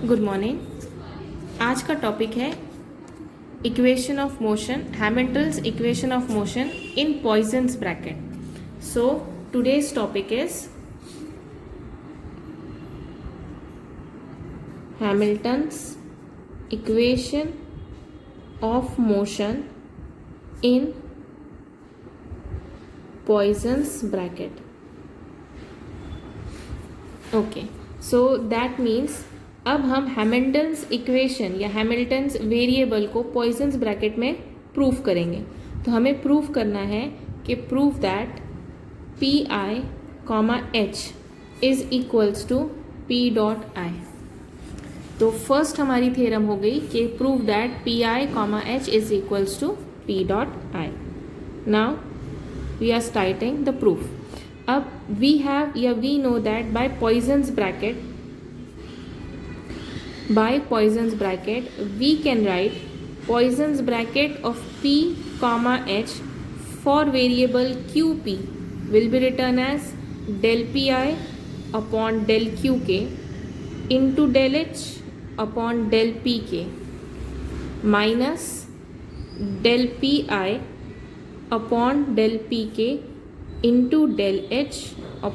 Good morning. आज का topic है equation of motion, Hamilton's equation of motion in Poisson's bracket. So today's topic is Hamilton's equation of motion in Poisson's bracket. Okay, so that means अब हम Hamilton's equation या Hamilton's variable को Poisson's bracket में proof करेंगे। तो हमें proof करना है कि proof that P I comma H is equals to P dot I. तो फर्स्ट हमारी थ्योरम हो गई कि proof that P I comma H is equals to P dot I. Now we are starting the proof. अब we have या we know that by Poisson's bracket, by Poisson's bracket we can write Poisson's bracket of P comma H for variable QP will be written as del Pi upon del QK into del H upon del PK minus del Pi upon del PK into del H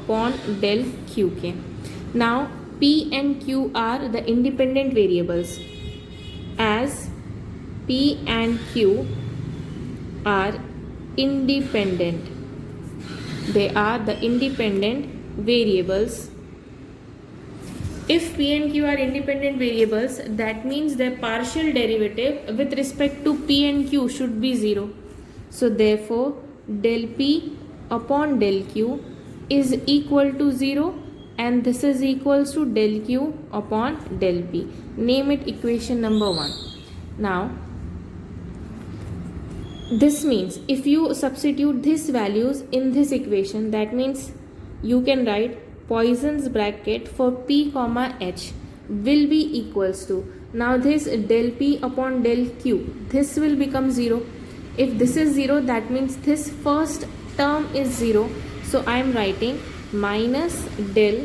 upon del QK. Now P and Q are the independent variables. As P and Q are independent, they are the independent variables. If P and Q are independent variables, that means their partial derivative with respect to P and Q should be 0. So therefore del P upon del Q is equal to 0. And this is equals to del Q upon del P. Name it equation number 1. Now, this means if you substitute these values in this equation, that means you can write Poisson's bracket for P comma H will be equals to, now this del P upon del Q, this will become 0. If this is 0, that means this first term is 0. So I am writing minus del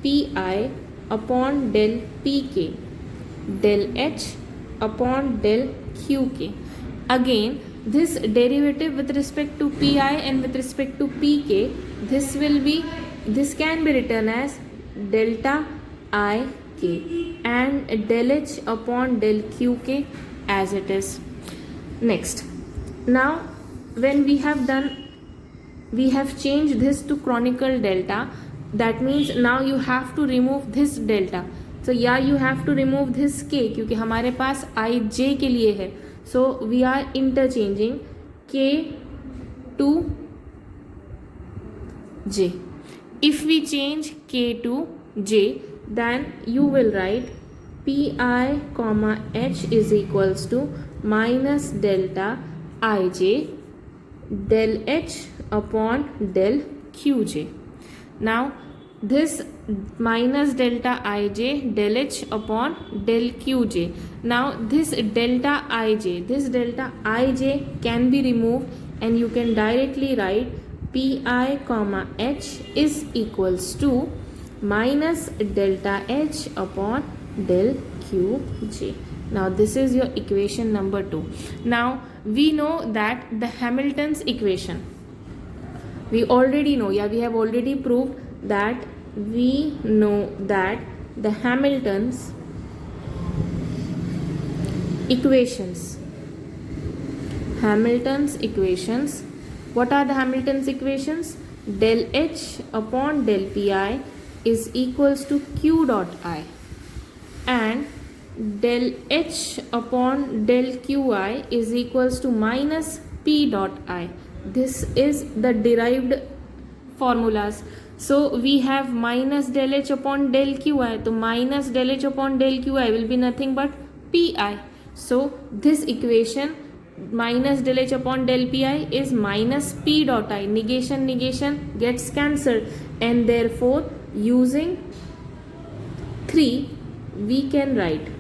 Pi upon del Pk del H upon del Qk. Again, this derivative with respect to Pi and with respect to Pk, this can be written as delta Ik and del H upon del Qk as it is. Next, now when we have changed this to chronicle delta. That means now you have to remove this delta. So yeah, you have to remove this k क्योंकि हमारे पास I j के लिए है. So we are interchanging k to j. If we change k to j, then you will write pi comma h is equals to minus delta ij del h upon del qj. Now this minus delta ij del h upon del qj. Now this delta ij can be removed and you can directly write pi comma h is equals to minus delta h upon del qj. Now this is your equation number 2. Now we know that the Hamilton's equation, we already know, we have already proved that we know that the Hamilton's equations, what are the Hamilton's equations? Del H upon del Pi is equals to Q dot I and del H upon del Qi is equals to minus P dot I. This is the derived formulas. So we have minus del H upon del Qi. So minus del H upon del Qi will be nothing but Pi. So this equation minus del H upon del Pi is minus P dot I. Negation gets cancelled, and therefore using 3 we can write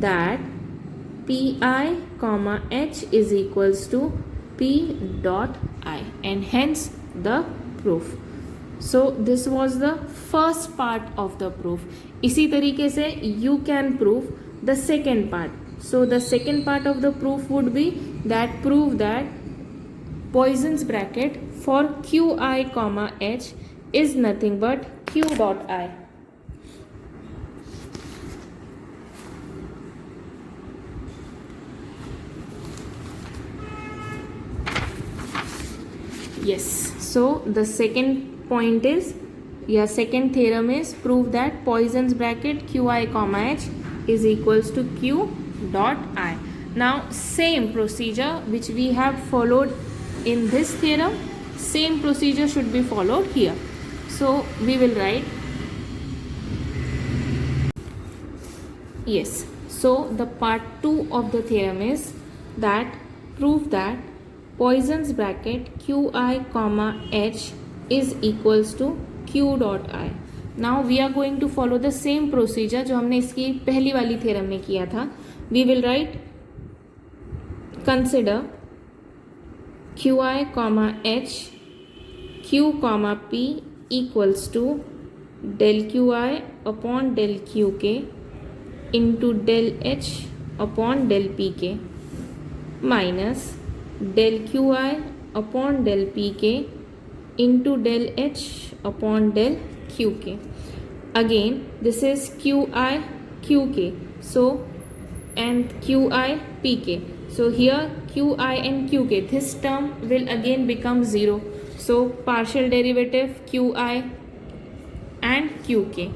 that Pi comma H is equals to P dot I, and hence the proof. So this was the first part of the proof. इसी तरीके से you can prove the second part. So the second part of the proof would be that prove that Poisson's bracket for qi comma h is nothing but q dot I. Yes, so the second point is, second theorem is prove that Poisson's bracket qi comma h is equals to q dot I. Now same procedure which we have followed in this theorem, same procedure should be followed here. So we will write, yes, so the part 2 of the theorem is that prove that Poisson's bracket qi comma h is equals to q dot I. Now we are going to follow the same procedure जो हमने इसकी पहली वाली theorem में किया था. We will write, consider qi comma h q comma p equals to del qi upon del qk into del h upon del pk minus del qi upon del pk into del h upon del qk. Again this is qi qk, so and qi pk, so here qi and qk, this term will again become 0, so partial derivative qi and qk,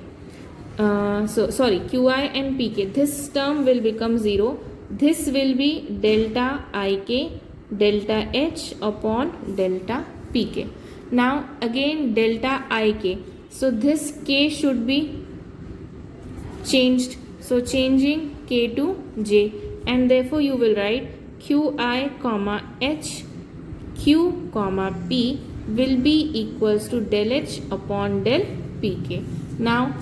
qi and pk, this term will become 0. This will be delta ik delta h upon delta pk. Now again delta ik, so this k should be changed, so changing k to j, and therefore you will write qi comma h q comma p will be equals to del h upon del pk. Now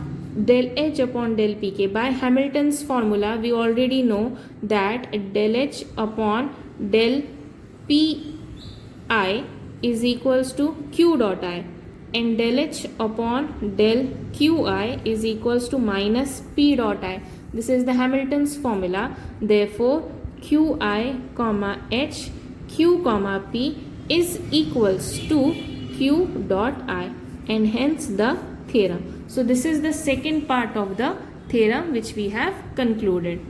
del h upon del pk, by Hamilton's formula we already know that del h upon del pi is equals to q dot I, and del h upon del qi is equals to minus p dot I. This is the Hamilton's formula. Therefore qi comma h q comma p is equals to q dot I, and hence the theorem. So this is the second part of the theorem which we have concluded.